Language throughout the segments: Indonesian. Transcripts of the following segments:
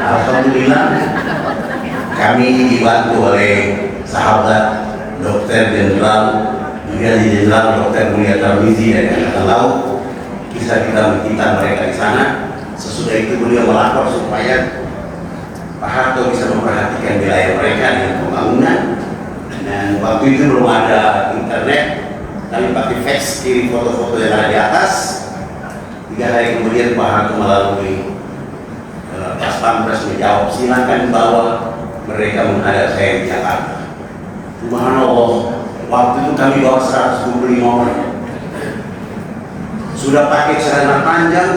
Alhamdulillah kami dibantu oleh sahabat Dr. Jenderal Brigadier Jenderal Dr. Mulia Tarmizi dari Angkatan Laut. Bisa kita mereka di sana. Sesudah itu beliau melapor supaya Pak Harto bisa memperhatikan wilayah mereka dengan pembangunan. Dan waktu itu belum ada internet, kami pakai fax kirim foto-foto yang ada di atas. 3 hari kemudian Pak Harto melalui Pas Pampres menjawab, silakan bawa mereka menghadap saya di Jakarta. Subhanallah, waktu itu kami bawa 125 orang. Sudah pakai celana panjang,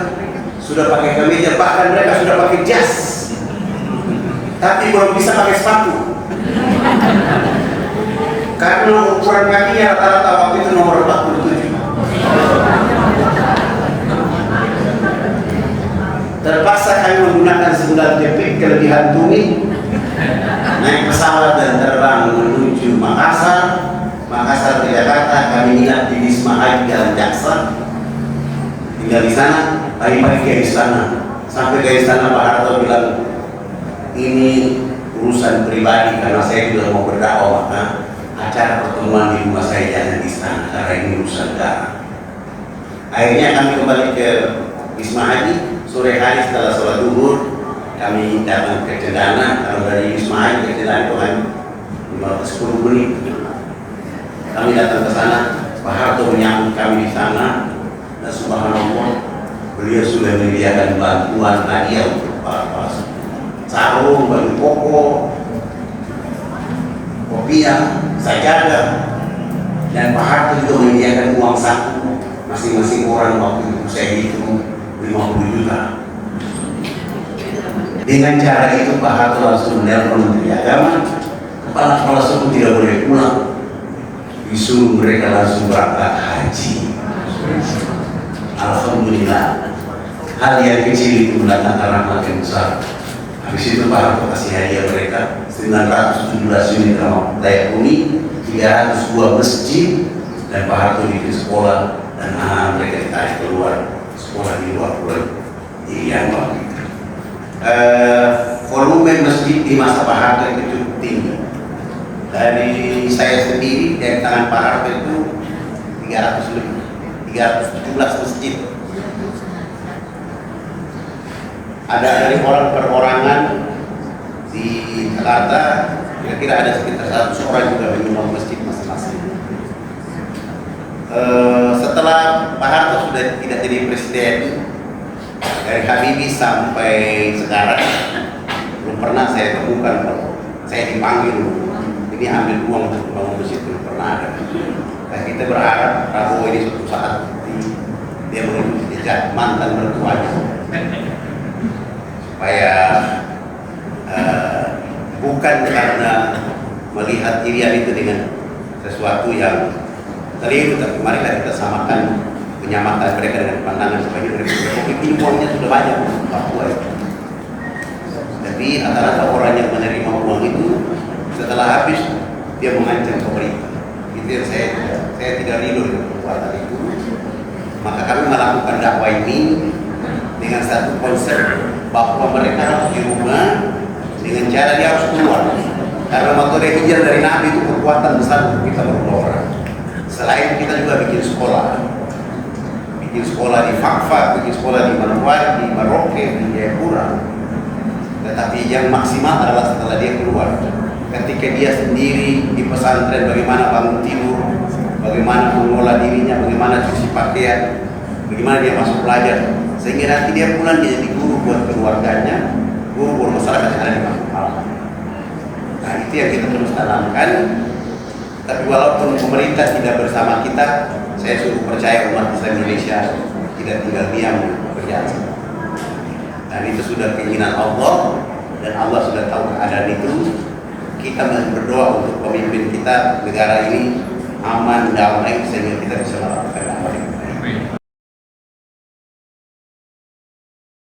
sudah pakai kemeja, bahkan mereka sudah pakai jas, tapi belum bisa pakai sepatu. Karena ukuran kakinya rata-rata waktu itu nomor 47. Terpaksa kami menggunakan sendal jepit kelebihan tumit, naik pesawat dan terbang menuju Makassar ke Jakarta. Kami nginap di Wisma Haji Jalan Jaksa, tinggal di sana. Pagi-pagi ke istana, sampai ke istana Pak Harto bilang, ini urusan pribadi karena saya juga mau berdakwah, maka acara pertemuan di rumah saya jangan di istana karena ini urusan negara. Akhirnya kami kembali ke Wisma Haji. Sore hari setelah sholat zuhur kami datang ke Cendana. Kalau dari Wisma Haji ke Cendana itu kan 10 menit. Kami datang ke sana, Pak Harto menyambut kami di sana. Dan subhanallah, beliau sudah menyediakan bantuan hadiah untuk para sarung, baju koko, kopiah, sajadah. Dan Pak Harto juga menyediakan uang saku masing-masing orang. Waktu itu saya hitung 50 juta. Dengan cara itu Pak Harto langsung menelpon Menteri Agama, kepala suku tidak boleh pulang, disuruh mereka langsung berangkat haji. Alhamdulillah, hal yang kecil itu mendatangkan rahmat yang besar. Habis itu Pak Harto kasih hadiah mereka 917 unit rumah layak huni, 302 masjid, dan Pak Harto bikin sekolah dan anak mereka ditarik keluar sekolah di luar pulau yang waktu itu. Volume masjid di masa Pak Harto itu cukup tinggi. Dari saya sendiri, dari tangan Pak Harto itu 317 masjid. Ada dari orang perorangan di Jakarta, kira-kira ada sekitar 100 orang juga menyumbang masjid masing-masing. Setelah Pak Harto sudah tidak jadi presiden, dari Habibie sampai sekarang belum pernah saya temukan kalau saya dipanggil ini ambil uang untuk bangun masjid, belum pernah ada. Dan kita berharap Prabowo ini suatu saat dia mengikuti jejak mantan mertuanya supaya bukan karena melihat Irian itu dengan sesuatu yang keliru, tapi marilah kita menyamakan mereka dengan pandangan sebagai mereka ini uangnya sudah banyak untuk Papua. Tapi rata-rata orang yang menerima uang itu setelah habis dia mengancam pemerintah. Itu yang saya tidak ridho dengan perbuatan itu. Maka kami melakukan dakwah ini dengan satu konsep bahwa mereka harus di rumah dengan cara dia harus keluar. Karena metode hijrah dari Nabi itu kekuatan besar untuk kita berdoa. Selain kita juga bikin sekolah di Fakfak, bikin sekolah di Manawar, di Maroke, di Jayapura. Tetapi yang maksimal adalah setelah dia keluar. Ketika dia sendiri di pesantren, bagaimana bangun tidur, bagaimana mengolah dirinya, bagaimana cuci pakaian, bagaimana dia masuk belajar, sehingga nanti dia pulang dia jadi guru buat keluarganya, guru buat masyarakat yang ada di Papua. Nah itu yang kita terus tanamkan. Tapi walaupun pemerintah tidak bersama kita, saya sungguh percaya umat Islam Indonesia tidak tinggal diam berjalan. Dan itu sudah keinginan Allah, dan Allah sudah tahu keadaan itu. Kita berdoa untuk pemimpin kita, negara ini aman, damai, sehingga kita bisa melakukan apa yang